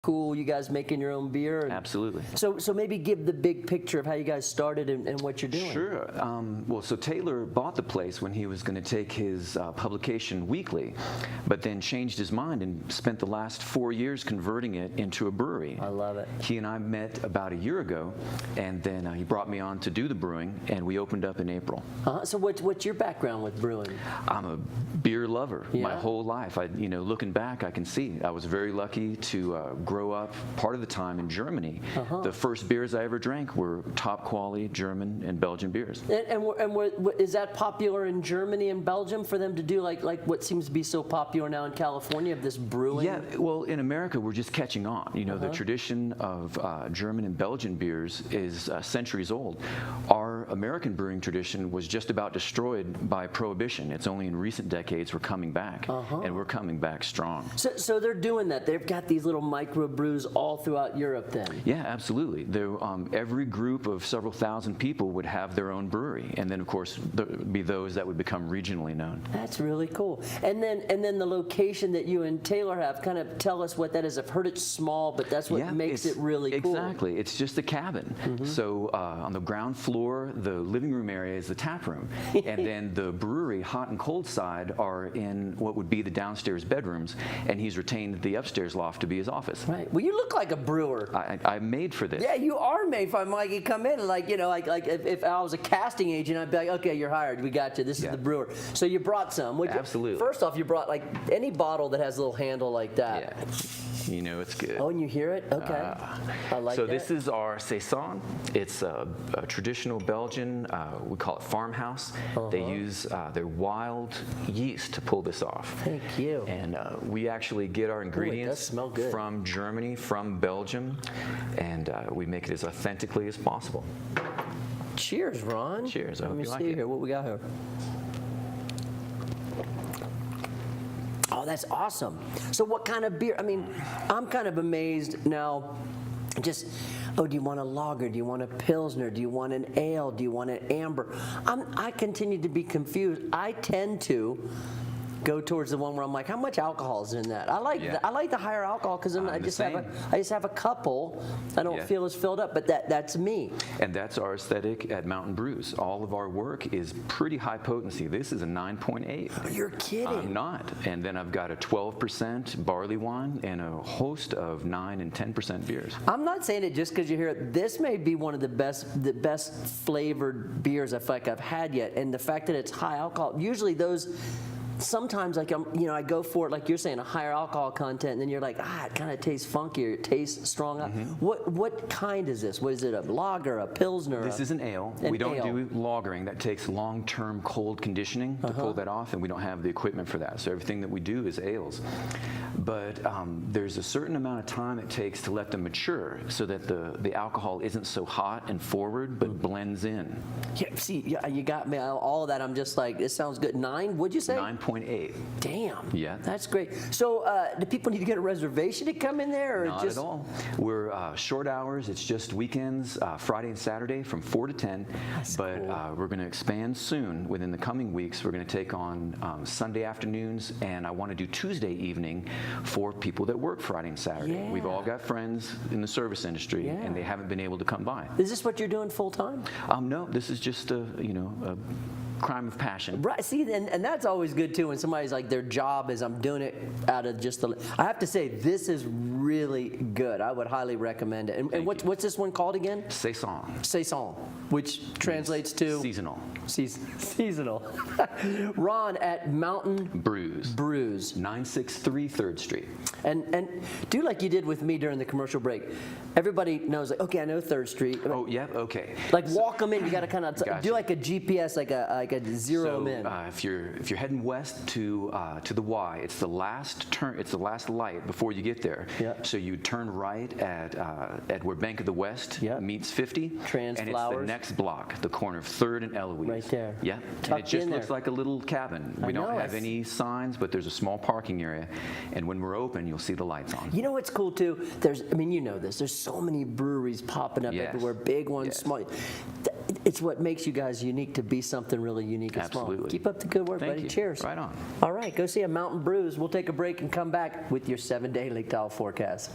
cool. You guys making your own beer. Absolutely. So maybe give the big picture of how you guys started and what you're doing. Sure. Well, so Taylor bought the place when he was going to take his publication weekly, but then changed his mind and spent the last 4 years converting it into a brewery. I love it. He and I met about a year ago, and then he brought me on to do the brewing, and we opened up in April. So what's your background with brewing? I'm a beer lover my Yeah. whole life. Looking back, I can see I was very lucky to grow up part of the time in Germany. The first beers I ever drank were top quality German and Belgian beers. And is that popular in Germany and Belgium for them to do like what seems to be so popular now in California of this brewing? Yeah, well, in America, we're just catching on. The tradition of German and Belgian beers is centuries old. Our American brewing tradition was just about destroyed by Prohibition. It's only in recent decades we're coming back, and we're coming back strong. So they're doing that. They've got these little micro brews all throughout Europe then. Yeah, absolutely. Every group of several thousand people would have their own brewery, and then of course there would be those that would become regionally known. That's really cool. And then the location that you and Taylor have, kind of tell us what that is. I've heard it's small, but that's what makes it really cool. Exactly. It's just a cabin. So on the ground floor, the living room area is the tap room, and then the brewery, hot and cold side, are in what would be the downstairs bedrooms, and he's retained the upstairs loft to be his office. Right. Well, you look like a brewer. I'm made for this. Yeah, you are made for it. Like you come in, like if I was a casting agent, I'd be like, okay, you're hired. We got you. This is the brewer. So you brought some. Absolutely. First off, you brought like any bottle that has a little handle like that. Yeah. It's good. Oh, and you hear it? Okay. I like so that. this is our saison. It's a traditional Belgian, we call it farmhouse. They use their wild yeast to pull this off. Thank you. And we actually get our ingredients it does smell good. from Germany, from Belgium, and we make it as authentically as possible. Cheers, Ron. Cheers. I Let hope me you see like it. here what we got here. Oh, that's awesome. So what kind of beer? I mean, I'm kind of amazed now. Do you want a lager? Do you want a pilsner? Do you want an ale? Do you want an amber? I continue to be confused. I tend to go towards the one where I'm like, how much alcohol is in that? I like the higher alcohol because then I just have a couple. I don't feel as filled up, but that's me. And that's our aesthetic at Mountain Brews. All of our work is pretty high potency. This is a 9.8. You're kidding. I'm not. And then I've got a 12% barley wine and a host of 9 and 10% beers. I'm not saying it just because you hear it. This may be one of the best flavored beers I feel like I've had yet. And the fact that it's high alcohol, usually those. Sometimes, like I go for it, like you're saying, a higher alcohol content, and then you're like, it kind of tastes funkier, it tastes strong. What kind is this? What is it? A lager, a pilsner? This is an ale. We don't do lagering. That takes long-term cold conditioning to pull that off, and we don't have the equipment for that. So everything that we do is ales. But there's a certain amount of time it takes to let them mature, so that the alcohol isn't so hot and forward, but blends in. Yeah, see, you got me. All of that. I'm just like, this sounds good. 9? What'd you say? 9.8. Damn. Yeah. That's great. So do people need to get a reservation to come in there? Or Not at all. We're short hours. It's just weekends, Friday and Saturday from 4 to 10. That's but cool. We're going to expand soon. Within the coming weeks, we're going to take on Sunday afternoons, and I want to do Tuesday evening for people that work Friday and Saturday. Yeah. We've all got friends in the service industry, and they haven't been able to come by. Is this what you're doing full time? No, this is just a crime of passion. Right. See, and that's always good too when somebody's like, their job is, I'm doing it out of just the. I have to say, this is really good. I would highly recommend it. And what's this one called again? Saison. Saison, which translates to seasonal. Seasonal. Ron at Mountain Brews. 963 3rd Street. And do like you did with me during the commercial break. Everybody knows, like, okay, I know 3rd Street. Oh, yeah, okay. Like walk them in. You got to kind of do like a GPS, like a zero them in. If you're heading west to the Y, it's the last turn. It's the last light before you get there. Yep. So you turn right at where Bank of the West meets 50, and it's the next block, the corner of 3rd and Eloise. Right there. Yeah, and it just looks like a little cabin. We don't have it's- any signs, but there's a small parking area, and when we're open, you'll see the lights on. You know what's cool too? You know this. There's so many breweries popping up everywhere, big ones, small. It's what makes you guys unique to be something really unique and small. Absolutely. Keep up the good work, Thank buddy. you. Cheers. Right on. All right, go see a Mountain Brews. We'll take a break and come back with your 7-day Lake Tahoe forecast.